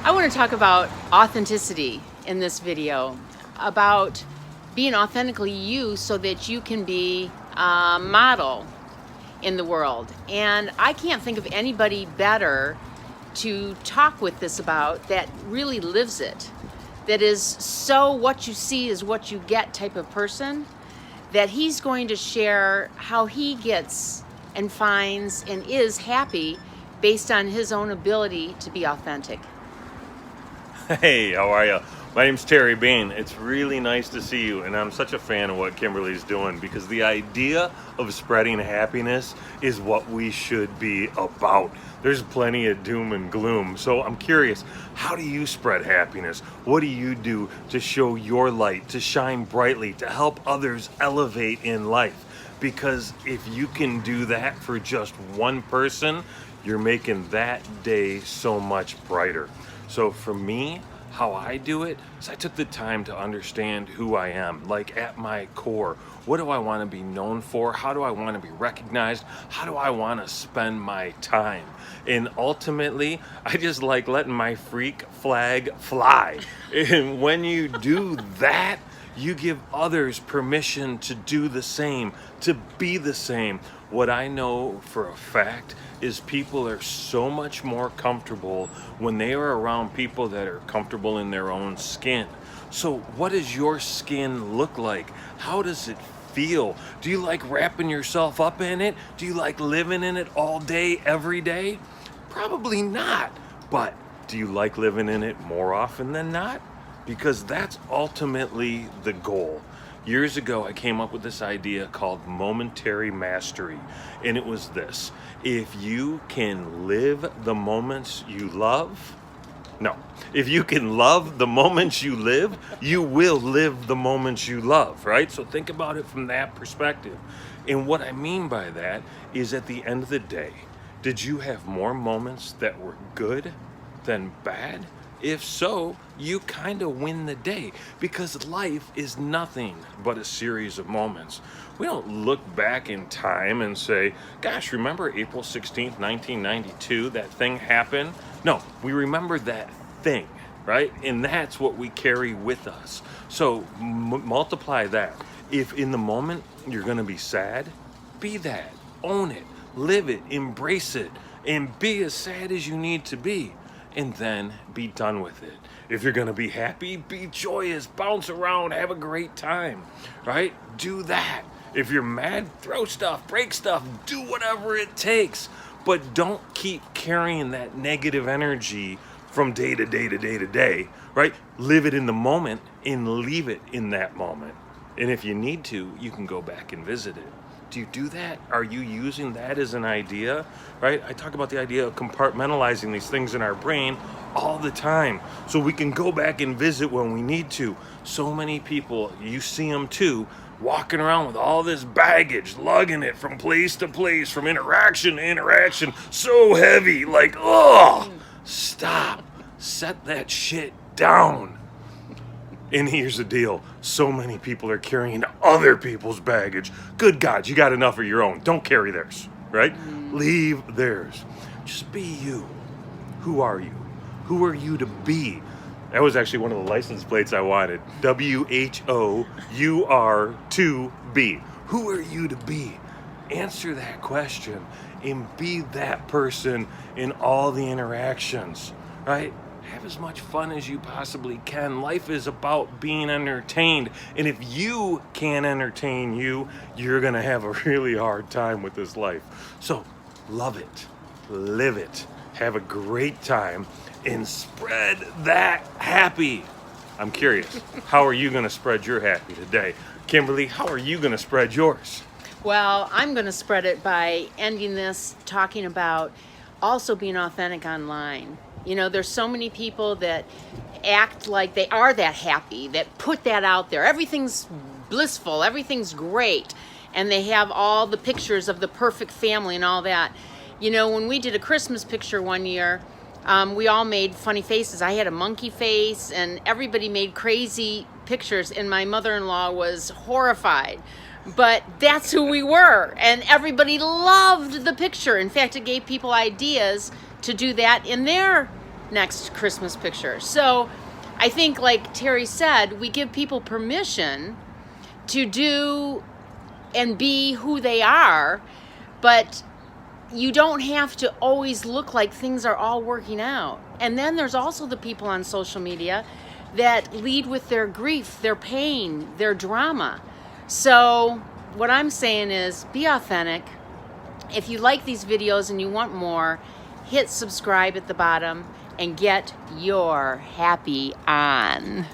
I want to talk about authenticity in this video, about being authentically you so that you can be a model in the world. And I can't think of anybody better to talk with this about that really lives it, that is so what you see is what you get type of person, that he's going to share how he gets and finds and is happy based on his own ability to be authentic. Hey, how are you? My name's Terry Bean. It's really nice to see you, and I'm such a fan of what Kimberly's doing because the idea of spreading happiness is what we should be about. There's plenty of doom and gloom, so I'm curious, how do you spread happiness? What do you do to show your light, to shine brightly, to help others elevate in life? Because if you can do that for just one person, you're making that day so much brighter. So for me, how I do it is I took the time to understand who I am, like at my core. What do I want to be known for? How do I want to be recognized? How do I want to spend my time? And ultimately, I just like letting my freak flag fly. And when you do that, you give others permission to do the same, to be the same. What I know for a fact is people are so much more comfortable when they are around people that are comfortable in their own skin. So what does your skin look like? How does it feel? Do you like wrapping yourself up in it? Do you like living in it all day, every day? Probably not. But do you like living in it more often than not? Because that's ultimately the goal. Years ago, I came up with this idea called momentary mastery, and it was this: if you can live the moments you love, no, if you can love the moments you live, you will live the moments you love, right? So think about it from that perspective. And what I mean by that is, at the end of the day, did you have more moments that were good than bad? If so, you kind of win the day, because life is nothing but a series of moments. We don't look back in time and say, gosh, remember April 16th, 1992, that thing happened? No, we remember that thing, right? And that's what we carry with us. So multiply that. If in the moment you're going to be sad, be that, own it, live it, embrace it, and be as sad as you need to be. And then be done with it. If you're gonna be happy, be joyous, bounce around, have a great time, right? Do that. If you're mad, throw stuff, break stuff, do whatever it takes. But don't keep carrying that negative energy from day to day to day to day, right? Live it in the moment and leave it in that moment. And if you need to, you can go back and visit it. Do you do that? Are you using that as an idea, right? I talk about the idea of compartmentalizing these things in our brain all the time so we can go back and visit when we need to. So many people, you see them too, walking around with all this baggage, lugging it from place to place, from interaction to interaction, so heavy, like, oh, stop, set that shit down. And here's the deal. So many people are carrying other people's baggage. Good God, you got enough of your own. Don't carry theirs, right? Leave theirs. Just be you. Who are you? Who are you to be? That was actually one of the license plates I wanted. WHOUR2B. Who are you to be? Answer that question and be that person in all the interactions, right? Have as much fun as you possibly can. Life is about being entertained. And if you can't entertain you, you're going to have a really hard time with this life. So love it, live it, have a great time, and spread that happy. I'm curious, how are you going to spread your happy today? Kimberly, how are you going to spread yours? Well, I'm going to spread it by ending this talking about also being authentic online. You know, there's so many people that act like they are that happy, that put that out there. Everything's blissful, everything's great, and they have all the pictures of the perfect family and all that. You know, when we did a Christmas picture one year, we all made funny faces. I had a monkey face, and everybody made crazy pictures, and my mother-in-law was horrified. But that's who we were, and everybody loved the picture. In fact, it gave people ideas to do that in their next Christmas picture. So I think, like Terry said, we give people permission to do and be who they are, but you don't have to always look like things are all working out. And then there's also the people on social media that lead with their grief, their pain, their drama. So what I'm saying is, be authentic. If you like these videos and you want more, hit subscribe at the bottom and get your happy on.